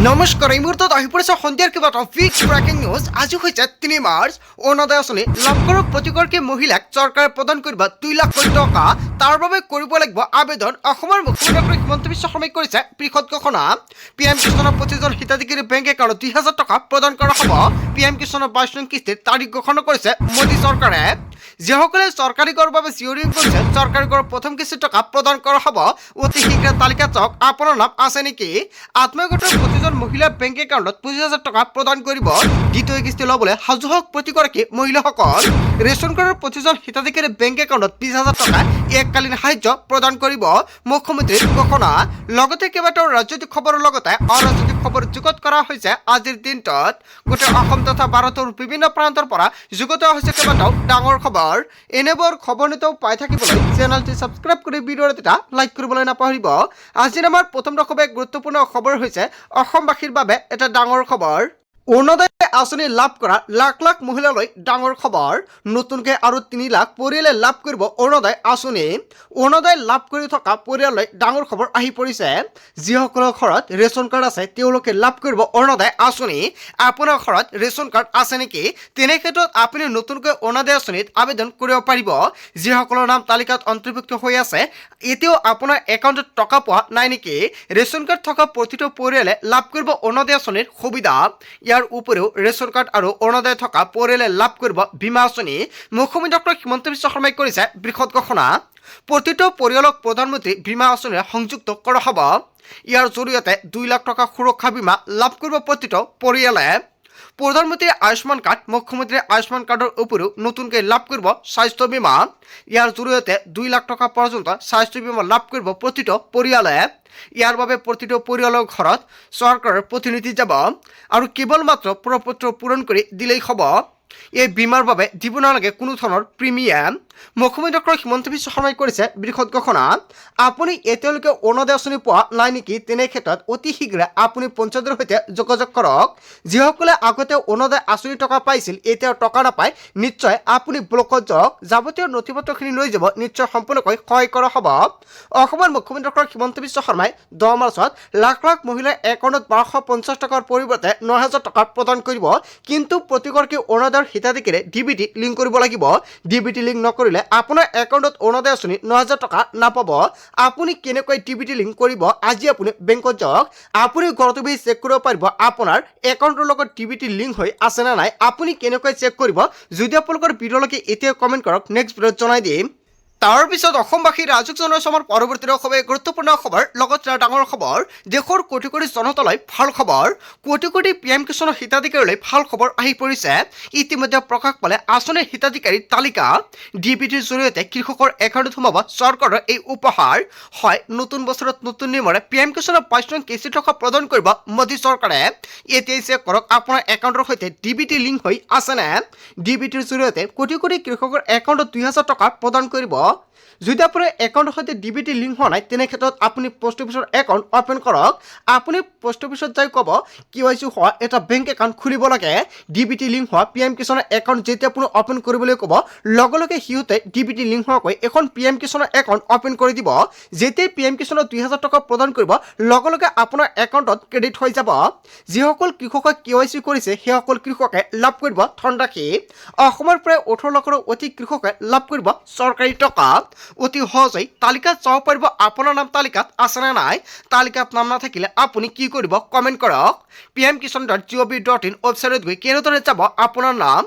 নমস্কাৰ এই মুহূৰ্তত আহি পৰিছে সন্ধিয়াৰ কিবা এটা ফিক্স ব্ৰেকিং নিউজ। আজি হৈছে 3 মাৰ্চ। অৰুণোদয় আঁচনি লাভ কৰক প্ৰতিগৰাকী মহিলাক চৰকাৰে প্ৰদান কৰিব 2 লাখ কোটি টকা। তাৰ বাবে কৰিব লাগিব আবেদন। অসমৰ মুখ্যমন্ত্ৰী হিমন্ত বিশ্ব শৰ্মাই কৰিছে বৃহৎ ঘোষণা। PM কিষাণৰ 25জন হিতাধিকাৰী বেংক একাউণ্টত 2,000 টকা প্ৰদান কৰা হ'ব। PM কিষাণৰ 22 নং কিস্তিৰ তাৰিখ ঘোষণা কৰিছে মোদী চৰকাৰে। যিসকলে চৰকাৰী গড়ৰ বাবে চিঞৰিং কৰিছে চৰকাৰী গড়ৰ প্ৰথম কিস্তিৰ টকা প্ৰদান কৰা হ'ব। অতি শীঘ্ৰে তালিকাত চাওক আপোনাৰ নাম আছে নেকি। আত্মীয়গোটৰ 25জন মহিলাৰ বেংক একাউণ্টত 25,000 টকা প্ৰদান কৰিব। দ্বিতীয় কিস্তি ল'বলৈ সাজু হওক প্ৰতিগৰাকী মহিলাসকল। ৰেচন কাৰ্ডৰ 25জন হিতাধিকাৰী বেংক একাউণ্টত 20,000 টকা এককালীন সাহায্য প্ৰদান কৰিব। মুখ্যমন্ত্ৰীৰ ঘোষণা। লগতে কেইবাটাও ৰাজনৈতিক খবৰৰ লগতে অৰাজনৈতিক খবৰ যুগত কৰা হৈছে আজিৰ দিনটোত। গোটেই অসম তথা ভাৰতৰ বিভিন্ন প্ৰান্তৰ পৰা যুগত হৈছে কেইবাটাও ডাঙৰ খবৰ। এনেবোৰ খবৰ নিতৌ পাই থাকিবলৈ চেনেলটি ছাবস্ক্ৰাইব কৰি ভিডিঅ'ত এটা লাইক কৰিবলৈ নাপাহৰিব। আজি আমাৰ প্ৰথম খুব গুৰুত্বপূৰ্ণ খবৰ হৈছে অসমবাসীৰ বাবে এটা ডাঙৰ খবৰ। অৰুণোদয় আঁচনি লাভ কৰা লাখ লাখ মহিলালৈ ডাঙৰ খবৰ। নতুনকৈ আৰু 3 লাখ পৰিয়ালে লাভ কৰিব অৰুণোদয় আঁচনি। অৰুণোদয় লাভ কৰি থকা পৰিয়াললৈ ডাঙৰ খবৰ আহি পৰিছে। যিসকলৰ ঘৰত ৰেচন কাৰ্ড আছে তেওঁলোকে লাভ কৰিব অৰুণোদয় আঁচনি। আপোনাৰ ঘৰত ৰেচন কাৰ্ড আছে নেকি? তেনে ক্ষেত্ৰত আপুনি নতুনকৈ অৰুণোদয় আঁচনিত আবেদন কৰিব পাৰিব। যিসকলৰ নাম তালিকাত অন্তৰ্ভুক্ত হৈ আছে এতিয়াও আপোনাৰ একাউণ্টত টকা পোৱা নাই নেকি? ৰেচন কাৰ্ড থকা প্ৰতিটো পৰিয়ালে লাভ কৰিব অৰুণোদয় আঁচনিৰ সুবিধা। ইয়াৰ উপৰিও ৰেচন কাৰ্ড আৰু অৰুণোদয় থকা পৰিয়ালে লাভ কৰিব বীমা আঁচনি। মুখ্যমন্ত্ৰী ডক্টৰ হিমন্ত বিশ্ব শৰ্মাই কৰিছে বৃহৎ ঘোষণা। প্ৰতিটো পৰিয়ালক প্ৰধানমন্ত্ৰী বীমা আঁচনিৰে সংযুক্ত কৰা হ'ব। ইয়াৰ জৰিয়তে 2 লাখ টকা সুৰক্ষা বীমা লাভ কৰিব প্ৰতিটো পৰিয়ালে। প্ৰধানমন্ত্ৰী আয়ুষ্মান কাৰ্ড। মুখ্যমন্ত্ৰীয়ে আয়ুষ্মান কাৰ্ডৰ উপৰিও নতুনকৈ লাভ কৰিব স্বাস্থ্য বীমা। ইয়াৰ জৰিয়তে 2 লাখ টকা পৰ্যন্ত স্বাস্থ্য বীমা লাভ কৰিব প্ৰতিটো পৰিয়ালে। ইয়াৰ বাবে প্ৰতিটো পৰিয়ালৰ ঘৰত চৰকাৰৰ প্ৰতিনিধি যাব আৰু কেৱল মাত্ৰ প্ৰপত্ৰ পূৰণ কৰি দিলেই হ'ব। এই বীমাৰ বাবে দিব নালাগে কোনো ধৰণৰ প্ৰিমিয়াম। মুখ্যমন্ত্ৰী ডক্টৰ হিমন্ত বিশ্ব শৰ্মাই কৰিছে বৃহৎ ঘোষণা। আপুনি এতিয়ালৈকে অৰুণোদয় আঁচনি পোৱা নাই নেকি? তেনে ক্ষেত্ৰত অতি শীঘ্ৰে আপুনি পঞ্চায়তৰ সৈতে যোগাযোগ কৰক। যিসকলে আগতে অৰুণোদয় আঁচনি টকা পাইছিল এতিয়াও টকা নাপায় নিশ্চয় আপুনি ব্লকত যাওক। যাৱতীয় নথিপত্ৰখিনি লৈ যাব নিশ্চয় সম্পূৰ্ণকৈ সহায় কৰা হ'ব। অসমৰ মুখ্যমন্ত্ৰী ডক্টৰ হিমন্ত বিশ্ব শৰ্মাই 10 মাৰ্চত লাখ লাখ মহিলাৰ একাউণ্টত 1250 টকাৰ পৰিৱৰ্তে 9,000 টকা প্ৰদান কৰিব। কিন্তু প্ৰতিগৰাকী অৰুণোদয়ৰ হিতাধিকাৰীয়ে DBT লিংক কৰিব লাগিব। DBT লিংক নকৰিলে আপোনাৰ একাউণ্টত অৰুণোদয় আঁচনি 9,000 টকা নাপাব। আপুনি কেনেকৈ DBT লিংক কৰিব? আজি আপুনি বেংকত যাওক। আপুনি ঘৰতে বহি চেক কৰিব পাৰিব আপোনাৰ একাউণ্টৰ লগত DBT লিংক হৈ আছে নে নাই। আপুনি কেনেকৈ চেক কৰিব? যদি আপোনালোকৰ ভিডিঅ'লৈকে এতিয়া কমেণ্ট কৰক, নেক্সট ভিডিঅ'ত জনাই দিম। তাৰপিছত অসমবাসী ৰাজক জনাইছোঁ আমাৰ পৰৱৰ্তী খুবেই গুৰুত্বপূৰ্ণ খবৰ। লগতে ডাঙৰ খবৰ, দেশৰ কোটি কোটি জনতালৈ ভাল খবৰ। কোটি কোটি PM কিষাণৰ হিতাধিকাৰীলৈ ভাল খবৰ আহি পৰিছে। ইতিমধ্যে প্ৰকাশ পালে আঁচনিৰ হিতাধিকাৰীৰ তালিকা। DBTৰ জৰিয়তে কৃষকৰ একাউণ্টত সোমাব চৰকাৰৰ এই উপহাৰ। হয়, নতুন বছৰত নতুন নিয়মেৰে PM কিষাণৰ 22 নং কিস্তি টকা প্ৰদান কৰিব মোদী চৰকাৰে। এতিয়াই চেক কৰক আপোনাৰ একাউণ্টৰ সৈতে DBT লিংক হৈ আছেনে। DBTৰ জৰিয়তে কোটি কোটি কৃষকৰ একাউণ্টত 2,000 টকা প্ৰদান কৰিব। যদি আপোনাৰ একাউণ্টৰ সৈতে DBT লিংক হোৱা নাই তেনে ক্ষেত্ৰত আপুনি পোষ্ট অফিচৰ একাউণ্ট অ'পেন কৰক। আপুনি পোষ্ট অফিচত যাই ক'ব KYC হোৱা এটা বেংক একাউণ্ট খুলিব লাগে। DBT লিংক হোৱা PM কিষাণৰ একাউণ্ট যেতিয়া আপুনি অ'পেন কৰিবলৈ ক'ব লগে লগে সিহঁতে DBT লিংক হোৱাকৈ এখন PM কিষাণৰ একাউণ্ট অ'পেন কৰি দিব। যেতিয়াই PM কিষাণৰ 2,000 টকা প্ৰদান কৰিব লগে লগে আপোনাৰ একাউণ্টত ক্ৰেডিট হৈ যাব। যিসকল কৃষকে KYC কৰিছে সেইসকল কৃষকে লাভ কৰিব ধনৰাশি। অসমৰ প্ৰায় 18 লাখৰো অধিক কৃষকে লাভ কৰিব চৰকাৰী টকা। অতি সহজেই তালিকাত চাব পাৰিব আপোনাৰ নাম তালিকাত আছে নে নাই। তালিকাত নাম নাথাকিলে আপুনি কি কৰিব কমেণ্ট কৰক। pmkisan.gov.in ৱেবছাইটত গৈ কেনেদৰে যাব আপোনাৰ নাম।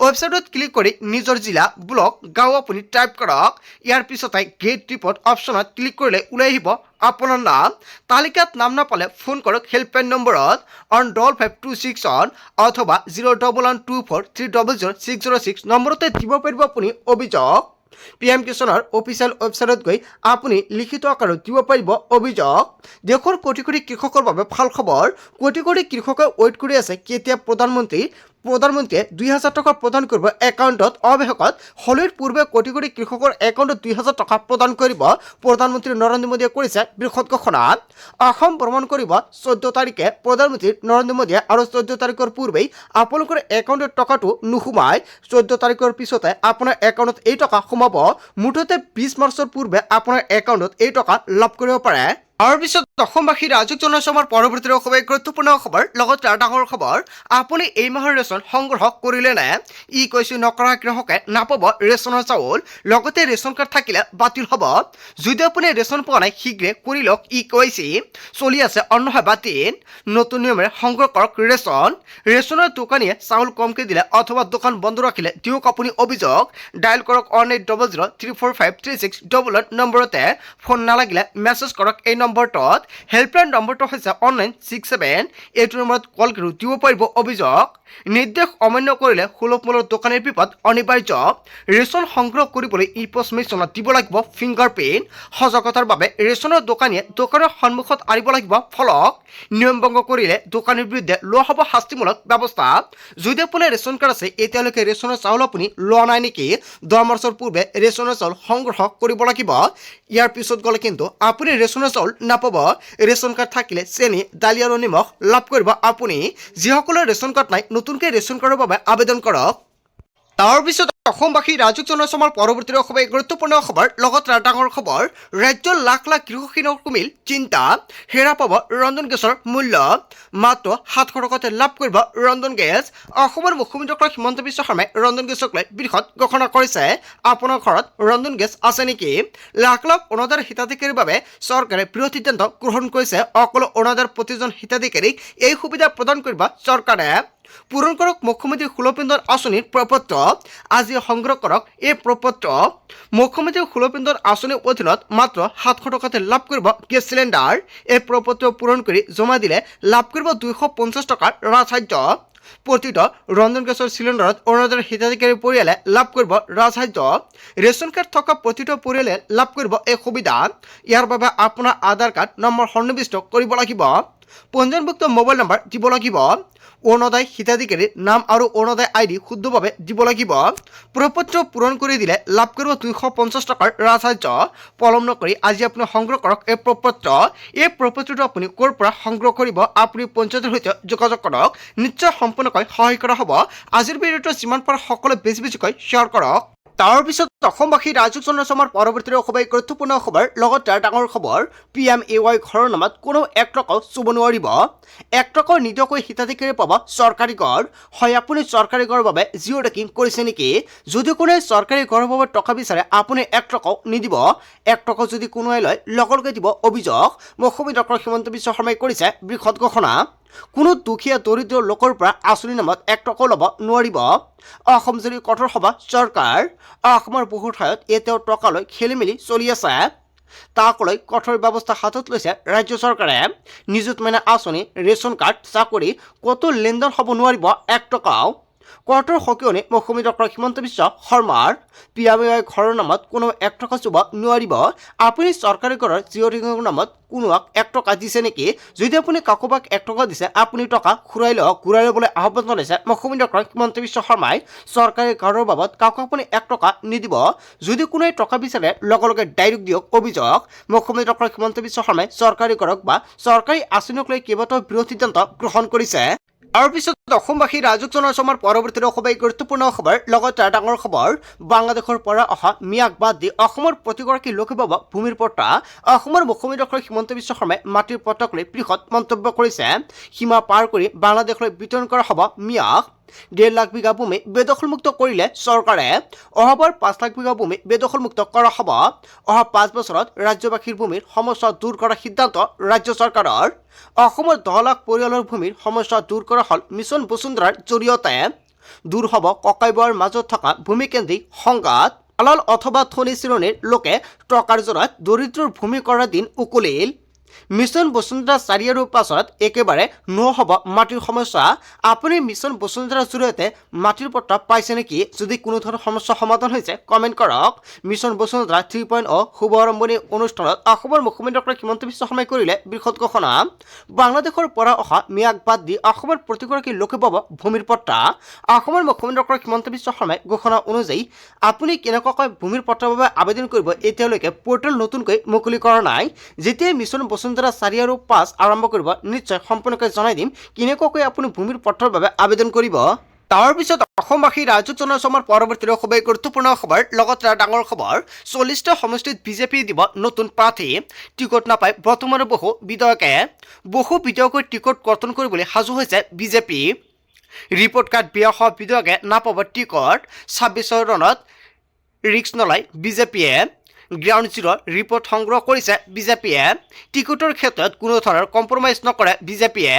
ৱেবছাইটত ক্লিক কৰি নিজৰ জিলা, ব্লক, গাঁও আপুনি টাইপ কৰক। ইয়াৰ পিছতে গেট ৰিপৰ্ট অপশ্যনত ক্লিক কৰিলে ওলাই আহিব আপোনাৰ নাম। তালিকাত নাম নাপালে ফোন কৰক হেল্পলাইন নম্বৰত অন 5526 অথবা 01124300606 নম্বৰতে দিব পাৰিব আপুনি অভিযোগ। PM কিষাণৰ অফিচিয়েল ৱেবছাইটত গৈ আপুনি লিখিত আকাৰত দিব পাৰিব অভিযোগ। দেশৰ কোটি কোটি কৃষকৰ বাবে ভাল খবৰ। কোটি কোটি কৃষকে ৱেইট কৰি আছে কেতিয়া প্ৰধানমন্ত্ৰীয়ে 2,000 টকা প্ৰদান কৰিব একাউণ্টত। অৱশেষত হোলীৰ পূৰ্বে কোটি কোটি কৃষকৰ একাউণ্টত 2,000 টকা প্ৰদান কৰিব। প্ৰধানমন্ত্ৰী নৰেন্দ্ৰ মোদীয়ে কৰিছে বৃহৎ ঘোষণা। অসম ভ্ৰমণ কৰিব 14 তাৰিখে প্ৰধানমন্ত্ৰী নৰেন্দ্ৰ মোদীয়ে আৰু 14 তাৰিখৰ পূৰ্বেই আপোনালোকৰ একাউণ্টত টকাটো নোসোমায়। 14 তাৰিখৰ পিছতে আপোনাৰ একাউণ্টত এই টকা সোমাব। মুঠতে 20 মাৰ্চৰ পূৰ্বে আপোনাৰ একাউণ্টত এই টকা লাভ কৰিব পাৰে। তাৰ পিছত অসমবাসী ৰাজুক জনাইছোঁ আমাৰ পৰৱৰ্তী খুবেই গুৰুত্বপূৰ্ণ খবৰ লগতে ডাঙৰ খবৰ আপুনি এই মাহৰ ৰেচন সংগ্ৰহ কৰিলে নে ই কৈছোঁ নকৰা গ্ৰাহকে নাপাব ৰেচনৰ চাউল লগতে ৰেচন কাৰ্ড থাকিলে বাতিল হ'ব যদি আপুনি ৰেচন পোৱা নাই শীঘ্ৰে কৰি লওক ই কৈছে চলি আছে অন্যহাই বাতিল নতুন নিয়মেৰে সংগ্ৰহ কৰক ৰেচনৰ দোকানীয়ে চাউল কমকৈ দিলে অথবা দোকান বন্ধ ৰাখিলে দিয়ক আপুনি অভিযোগ ডায়েল কৰক 1800034536 নম্বৰতে ফোন নালাগিলে মেছেজ কৰক এই নম্বৰটোত হেল্পলাইন নম্বৰটো হৈছে অনলাইন 67 এইটো নম্বৰত কল কৰি দিব পাৰিব অভিযোগ নিৰ্দেশ অমান্য কৰিলে সুলভ মূল্যৰ দোকানীৰ বিপদ অনিবাৰ্য ৰেচন সংগ্ৰহ কৰিবলৈ ই পষ্ট মেচিনত দিব লাগিব ফিংগাৰপ্ৰিণ্ট সজাগতাৰ বাবে ৰেচনৰ দোকানীয়ে দোকানৰ সন্মুখত আনিব লাগিব ফলক নিয়ম ভংগ কৰিলে দোকানীৰ বিৰুদ্ধে লোৱা হ'ব শাস্তিমূলক ব্যৱস্থা যদি আপোনাৰ ৰেচন কাৰ্ড আছে এতিয়ালৈকে ৰেচনৰ চাউল আপুনি লোৱা নাই নেকি 10 মাৰ্চৰ পূৰ্বে ৰেচনৰ চাউল সংগ্ৰহ কৰিব লাগিব ইয়াৰ পিছত গ'লে কিন্তু আপুনি ৰেচনৰ চাউল নাপাব ৰেচন কাৰ্ড থাকিলে চেনি দালি আৰু নিমখ লাভ কৰিব আপুনি যিসকলৰ ৰেচন কাৰ্ড নাই নতুনকৈ ৰেচন কাৰ্ডৰ বাবে আবেদন কৰক তাৰপিছত অসমবাসী ৰাজুক জনাইছোঁ আমাৰ পৰৱৰ্তী খুবেই গুৰুত্বপূৰ্ণ খবৰ লগতে ডাঙৰ খবৰ ৰাজ্যৰ লাখ লাখ গৃহহীনৰ কুমিল চিন্তা হেৰা পাব ৰন্ধন গেছৰ মূল্য মাত্ৰ 700 টকাতে লাভ কৰিব ৰন্ধন গেছ অসমৰ মুখ্যমন্ত্ৰী ডক্টৰ হিমন্ত বিশ্ব শৰ্মাই ৰন্ধন গেছক লৈ বৃহৎ ঘোষণা কৰিছে আপোনাৰ ঘৰত ৰন্ধন গেছ আছে নেকি লাখ লাখ অনাদাৰ হিতাধিকাৰীৰ বাবে চৰকাৰে বৃহৎ সিদ্ধান্ত গ্ৰহণ কৰিছে অকল অনাদাৰ প্ৰতিজন হিতাধিকাৰীক এই সুবিধা প্ৰদান কৰিব চৰকাৰে পূৰণ কৰক মুখ্যমন্ত্ৰী সুলভ ইন্ধন আঁচনিৰ প্ৰপত্ৰ আজি সংগ্ৰহ কৰক এই প্ৰপত্ৰ মুখ্যমন্ত্ৰী সুলভ ইন্ধন আঁচনিৰ অধীনত মাত্ৰ 700 টকাতে লাভ কৰিব গেছ চিলিণ্ডাৰ এই প্ৰপত্ৰ পূৰণ কৰি জমা দিলে লাভ কৰিব 250 টকাৰ ৰাজসাহায্য প্ৰতিটো ৰন্ধন গেছৰ চিলিণ্ডাৰত অৰুণোদয়ৰ হিতাধিকাৰী পৰিয়ালে লাভ কৰিব ৰাজসাহায্য ৰেচন কাৰ্ড থকা প্ৰতিটো পৰিয়ালে লাভ কৰিব এই সুবিধা ইয়াৰ বাবে আপোনাৰ আধাৰ কাৰ্ড নম্বৰ সন্নিৱিষ্ট কৰিব লাগিব পঞ্জীয়নভুক্ত মোবাইল নম্বৰ দিব লাগিব অৰুণোদয় হিতাধিকাৰীৰ নাম আৰু অৰুণোদয় আইডি শুদ্ধভাৱে দিব লাগিব প্ৰপত্ৰ পূৰণ কৰি দিলে লাভ কৰিব 250 টকাৰ ৰাজসাহায্য পলম নকৰি আজি আপুনি সংগ্ৰহ কৰক এই প্ৰপত্ৰটো আপুনি ক'ৰ পৰা সংগ্ৰহ কৰিব আপুনি পঞ্চায়তৰ সৈতে যোগাযোগ কৰক নিশ্চয় সম্পূৰ্ণকৈ সহায় কৰা হ'ব আজিৰ ভিডিঅ'টো যিমান পাৰে সকলোৱে বেছিকৈ শ্বেয়াৰ কৰক তাৰপিছত অসমবাসী ৰাজুক জনাইছোঁ আমাৰ পৰৱৰ্তী খুবেই গুৰুত্বপূৰ্ণ খবৰ লগতে ডাঙৰ খবৰ PMAY ঘৰৰ নামত কোনো 1 টকাও চুব নোৱাৰিব 1 টকাও নিদিয়াকৈ হিতাধিকাৰী পাব চৰকাৰী ঘৰ হয় আপুনি চৰকাৰী ঘৰৰ বাবে জিঅ' টেকিং কৰিছে নেকি যদি কোনোৱে চৰকাৰী ঘৰৰ বাবে টকা বিচাৰে আপুনি 1 টকাও নিদিব 1 টকা যদি কোনোৱে লয় লগে দিব অভিযোগ মুখ্যমন্ত্ৰী ডক্টৰ হিমন্ত বিশ্ব শৰ্মাই কৰিছে বৃহৎ ঘোষণা কোনো দুখীয়া দৰিদ্ৰ লোকৰ পৰা আঁচনিৰ নামত 1 টকাও ল'ব নোৱাৰিব অসম জুৰি কঠোৰ হ'ব চৰকাৰ অসমৰ বহু ঠাইত এতিয়াও টকালৈ খেলিমেলি চলি আছে তাক লৈ কঠোৰ ব্যৱস্থা হাতত লৈছে ৰাজ্য চৰকাৰে নিযুত মইনা আঁচনি ৰেচন কাৰ্ড চাকৰি ক'তো লেনদেন হ'ব নোৱাৰিব 1 টকাও কঠোৰ সকিয়নি মুখ্যমন্ত্ৰী ডক্টৰ হিমন্ত বিশ্ব শৰ্মাৰ PMAY ঘৰৰ নামত কোনো 1 টকা চুব নোৱাৰিব আপুনি চৰকাৰী ঘৰৰ জিঅ' টেকিঙৰ নামত কোনোৱাক 1 টকা দিছে নেকি যদি আপুনি কাকোবাক 1 টকা দিছে আপুনি টকা ঘূৰাই ল'বলৈ আহ্বান জনাইছে মুখ্যমন্ত্ৰী ডক্টৰ হিমন্ত বিশ্ব শৰ্মাই চৰকাৰী ঘৰৰ বাবদ কাকো আপুনি 1 টকা নিদিব যদি কোনোৱে টকা বিচাৰে লগে ডাইৰেক্ট দিয়ক অভিযোগ মুখ্যমন্ত্ৰী ডক্টৰ হিমন্ত বিশ্ব শৰ্মাই চৰকাৰী ঘৰক বা চৰকাৰী আঁচনিক লৈ কেইবাটাও বৃহৎ সিদ্ধান্ত গ্ৰহণ কৰিছে তাৰপিছত অসমবাসী ৰাজুক জনাইছোঁ আমাৰ পৰৱৰ্তী খুবেই গুৰুত্বপূৰ্ণ খবৰ লগতে ডাঙৰ খবৰ বাংলাদেশৰ পৰা অহা মিয়াক বাদ দি অসমৰ প্ৰতিগৰাকী লোকে পাব ভূমিৰ পট্টা অসমৰ মুখ্যমন্ত্ৰী ডক্টৰ হিমন্ত বিশ্ব শৰ্মাই মাটিৰ পট্টাক লৈ বৃহৎ মন্তব্য কৰিছে সীমা পাৰ কৰি বাংলাদেশলৈ বিতৰণ কৰা হ'ব মিয়াক 1.5 লাখ বিঘা ভূমি বেদখলমুক্ত কৰিলে চৰকাৰে অহাবাৰ 5 লাখ বিঘা ভূমি বেদখলমুক্ত কৰা হ'ব অহা 5 বছৰত ৰাজ্যবাসীৰ ভূমিৰ সমস্যা দূৰ কৰাৰ সিদ্ধান্ত ৰাজ্য চৰকাৰৰ অসমৰ 10 লাখ পৰিয়ালৰ ভূমিৰ সমস্যা দূৰ কৰা হ'ল মিছন বসুন্ধৰাৰ জৰিয়তে দূৰ হ'ব ককাইবৰ মাজত থকা ভূমিকেন্দ্ৰিক সংঘাত আলাল অথবা ধনী শ্ৰেণীৰ লোকে টকাৰ জোৰত দৰিদ্ৰৰ ভূমি কৰাৰ দিন উকলিল মিছন বসুন্ধৰা 4 আৰু 5ত একেবাৰে নহ'ব মাটিৰ সমস্যা আপুনি মিছন বসুন্ধৰাৰ জৰিয়তে মাটিৰ পট্টা পাইছে নেকি যদি কোনো ধৰণৰ সমস্যা সমাধান হৈছে কমেণ্ট কৰক মিছন বসুন্ধৰা 3.0 শুভ আৰম্ভণি অনুষ্ঠানত অসমৰ মুখ্যমন্ত্ৰী ডক্টৰ হিমন্ত বিশ্ব শৰ্মাই কৰিলে বৃহৎ ঘোষণা বাংলাদেশৰ পৰা অহা মিয়াক বাদ দি অসমৰ প্ৰতিগৰাকী লোকে পাব ভূমিৰ পট্টা অসমৰ মুখ্যমন্ত্ৰী ডক্টৰ হিমন্ত বিশ্ব শৰ্মাই ঘোষণা অনুযায়ী আপুনি কেনেকুৱাকৈ ভূমিৰ পট্টাৰ বাবে আবেদন কৰিব এতিয়ালৈকে পৰ্টেল নতুনকৈ মুকলি কৰা নাই যেতিয়া মিছন বসুন্ধৰা 4 আৰু 5 আৰম্ভ কৰিব নিশ্চয় সম্পূৰ্ণকৈ জনাই দিম কেনেকুৱাকৈ আপুনি ভূমিৰ পট্টাৰ বাবে আবেদন কৰিব তাৰ পিছত অসমবাসী ৰাইজক জনাইছো আমাৰ পৰৱৰ্তী খুবেই গুৰুত্বপূৰ্ণ খবৰ লগতে ডাঙৰ খবৰ 40টা সমষ্টিত বিজেপি দিব নতুন প্ৰাৰ্থী টিকট নাপায় বৰ্তমানে বহু বিধায়কৰ টিকট কৰ্তন কৰিবলৈ সাজু হৈছে বিজেপি ৰিপৰ্ট কাৰ্ড বিয়া হোৱা বিধায়কে নাপাব টিকট 26 ৰণত ৰিক্স নলয় বিজেপিয়ে গ্ৰাউণ্ড জিৰ' ৰিপৰ্ট সংগ্ৰহ কৰিছে বিজেপিয়ে টিকটৰ ক্ষেত্ৰত কোনো ধৰণৰ কম্প্ৰমাইজ নকৰে বিজেপিয়ে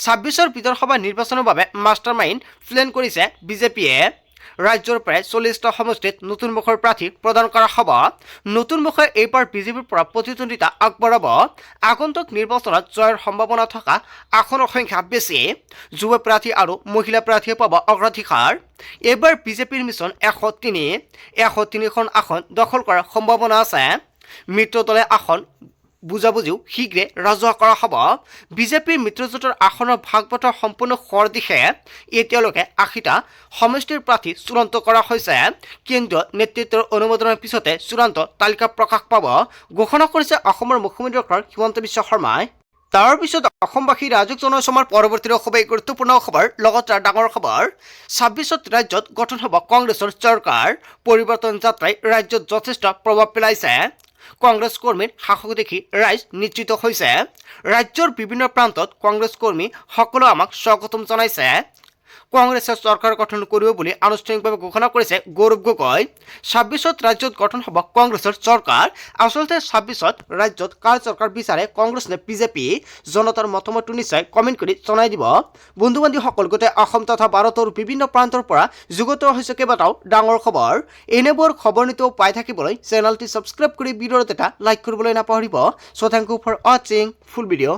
26ৰ বিধানসভা নিৰ্বাচনৰ বাবে মাষ্টাৰ মাইণ্ড প্লেন কৰিছে বিজেপিয়ে ৰাজ্যৰ প্ৰায় 40টা সমষ্টিত নতুন মুখৰ প্ৰাৰ্থী প্ৰদান কৰা হ'ব নতুন মুখে এইবাৰ বিজেপিৰ পৰা প্ৰতিদ্বন্দ্বিতা আগবঢ়াব আগন্তুক নিৰ্বাচনত জয়ৰ সম্ভাৱনা থকা আসনৰ সংখ্যা বেছি যুৱ প্ৰাৰ্থী আৰু মহিলা প্ৰাৰ্থীয়ে পাব অগ্ৰাধিকাৰ এইবাৰ বিজেপিৰ মিছন 103খন আসন দখল কৰাৰ সম্ভাৱনা আছে মিত্ৰ দলে আসন বুজাবুজিও শীঘ্ৰে ৰাজহুৱা কৰা হ'ব বিজেপিৰ মিত্ৰজোঁটৰ আসনৰ ভাগ বতৰা সম্পূৰ্ণ হোৱাৰ দিশে এতিয়ালৈকে 80টা সমষ্টিৰ প্ৰাৰ্থী চূড়ান্ত কৰা হৈছে কেন্দ্ৰীয় নেতৃত্বৰ অনুমোদনৰ পিছতে চূড়ান্ত তালিকা প্ৰকাশ পাব ঘোষণা কৰিছে অসমৰ মুখ্যমন্ত্ৰী ডক্টৰ হিমন্ত বিশ্ব শৰ্মাই তাৰ পিছত অসমবাসী ৰাইজক জনাইছো আমাৰ পৰৱৰ্তী খুবেই গুৰুত্বপূৰ্ণ খবৰ লগতে ডাঙৰ খবৰ 26ত ৰাজ্যত গঠন হ'ব কংগ্ৰেছৰ চৰকাৰ পৰিৱৰ্তন যাত্ৰাই ৰাজ্যত যথেষ্ট প্ৰভাৱ পেলাইছে কংগ্ৰেছ কৰ্মীৰ সাহস দেখি ৰাইজ নিশ্চিত হৈছে ৰাজ্যৰ বিভিন্ন প্ৰান্তত কংগ্ৰেছ কৰ্মী সকলো আমাক স্বাগতম জনাইছে কংগ্ৰেছে চৰকাৰ গঠন কৰিব বুলি আনুষ্ঠানিকভাৱে ঘোষণা কৰিছে গৌৰৱ গগৈ 26ত ৰাজ্যত গঠন হ'ব কংগ্ৰেছৰ চৰকাৰ আচলতে 26ত ৰাজ্যত কাৰ চৰকাৰ বিচাৰে কংগ্ৰেছ নে বিজেপি জনতাৰ মতামতটো নিশ্চয় কমেণ্ট কৰি জনাই দিব বন্ধু বান্ধৱীসকল গোটেই অসম তথা ভাৰতৰ বিভিন্ন প্ৰান্তৰ পৰা যুগত হৈছে কেইবাটাও ডাঙৰ খবৰ এনেবোৰ খবৰ নিতেও পাই থাকিবলৈ চেনেলটি ছাবস্ক্ৰাইব কৰি ভিডিঅ'ত এটা লাইক কৰিবলৈ নাপাহৰিব চ' থেংক ইউ ফৰ ৱাচিং ফুল ভিডিঅ'